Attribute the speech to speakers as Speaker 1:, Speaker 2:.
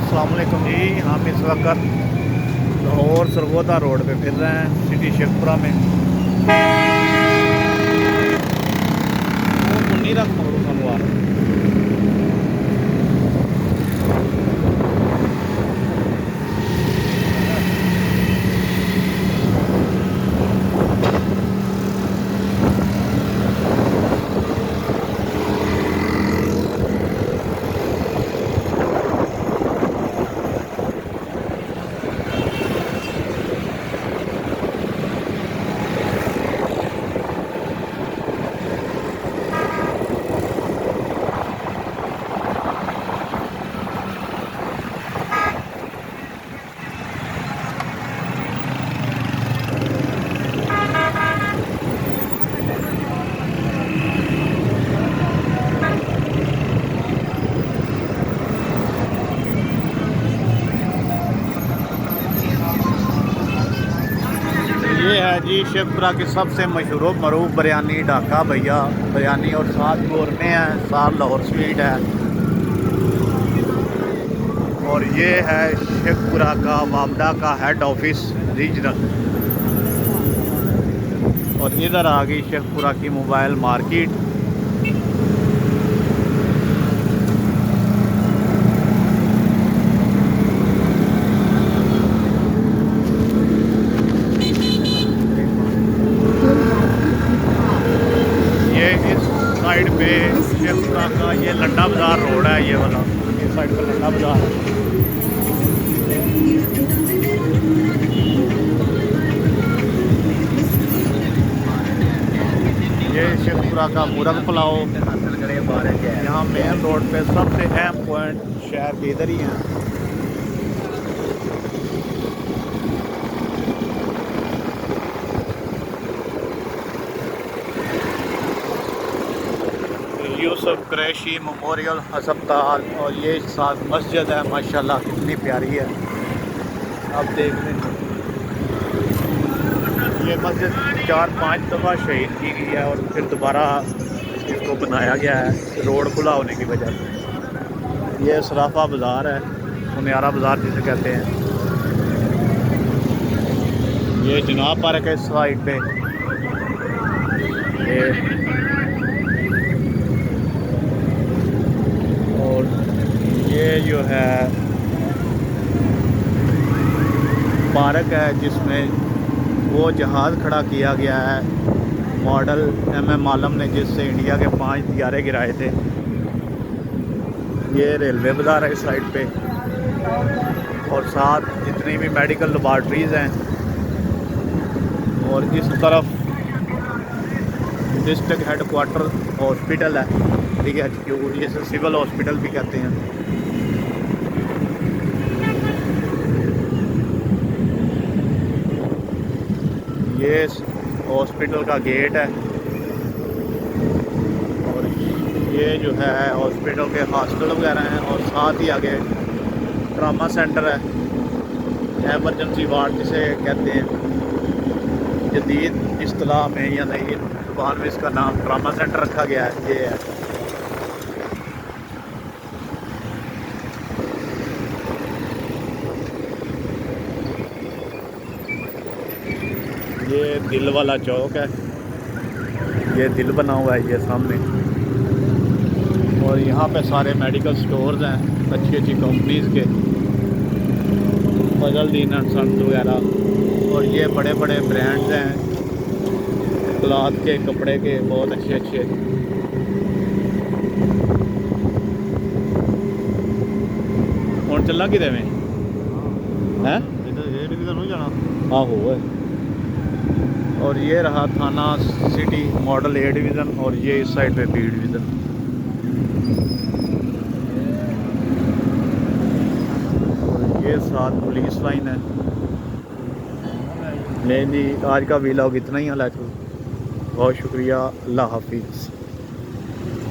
Speaker 1: अस्सलाम वालेकुम जी। हम इस वक्त लाहौर सरगोदा रोड पे फिर रहे हैं सिटी शेखपुरा में। वो मुन्नी रख मगरू सनवार ये है जी शेखपुरा की सबसे मशहूर मरूफ बिरयानी ढाका भैया बिरयानी, और साथ गोरमे हैं, साथ लाहौर स्वीट है। और ये है शेखपुरा का वापडा का हेड ऑफिस रीजनल। और इधर आ गई शेखपुरा की मोबाइल मार्केट। ये इस साइड पे शेखपुरा का ये लंडा बाज़ार रोड है, ये वाला इस साइड पर लंडा बाज़ार है। ये शेखपुरा का मुर्ग पुलाव। यहाँ मेन रोड पे सबसे अहम पॉइंट शहर के इधर ही हैं। यूसुफ कुरैशी मेमोरियल अस्पताल, और ये साथ मस्जिद है, माशाल्लाह कितनी प्यारी है। आप देख लें, ये मस्जिद 4-5 दफ़ा शहीद की गई है और फिर दोबारा इसको बनाया गया है रोड खुला होने की वजह से। ये सराफा बाज़ार है, सुनियारा बाज़ार जिसे कहते हैं। ये जनाब पार्क है इस साइड पे। ये और ये जो है पार्क है जिसमें वो जहाज़ खड़ा किया गया है मॉडल MM आलम ने, जिससे इंडिया के 5 तियारे गिराए थे। ये रेलवे बाज़ार है इस साइड पे, और साथ जितनी भी मेडिकल लेबॉर्ट्रीज़ हैं। और इस तरफ डिस्ट्रिक्ट हेडक्वार्टर हॉस्पिटल है, DHQ, जिसे सिविल हॉस्पिटल भी कहते हैं। ये हॉस्पिटल का गेट है, और ये जो है हॉस्पिटल के हॉस्टल वगैरह हैं, और साथ ही आगे ट्रामा सेंटर है, एमरजेंसी वार्ड जिसे कहते हैं जदीद इस्तिलाह में, या नई जुबान में इसका नाम ट्रामा सेंटर रखा गया है। ये है ये दिल वाला चौक है, ये दिल बना हुआ है ये सामने। और यहाँ पे सारे मेडिकल स्टोर्स हैं अच्छी अच्छी कंपनीज़ के, फजलदीन एंड सन्स वगैरह। और ये बड़े बड़े ब्रांड्स हैं क्लॉथ के, कपड़े के, बहुत अच्छे अच्छे। और चलना कि में है आहो है। और ये रहा थाना सिटी मॉडल A डिवीज़न, और ये इस साइड पे B डिवीज़न। और ये साथ पुलिस लाइन है। नहीं जी, आज का व्लॉग इतना ही है। बहुत शुक्रिया, अल्लाह हाफिज़।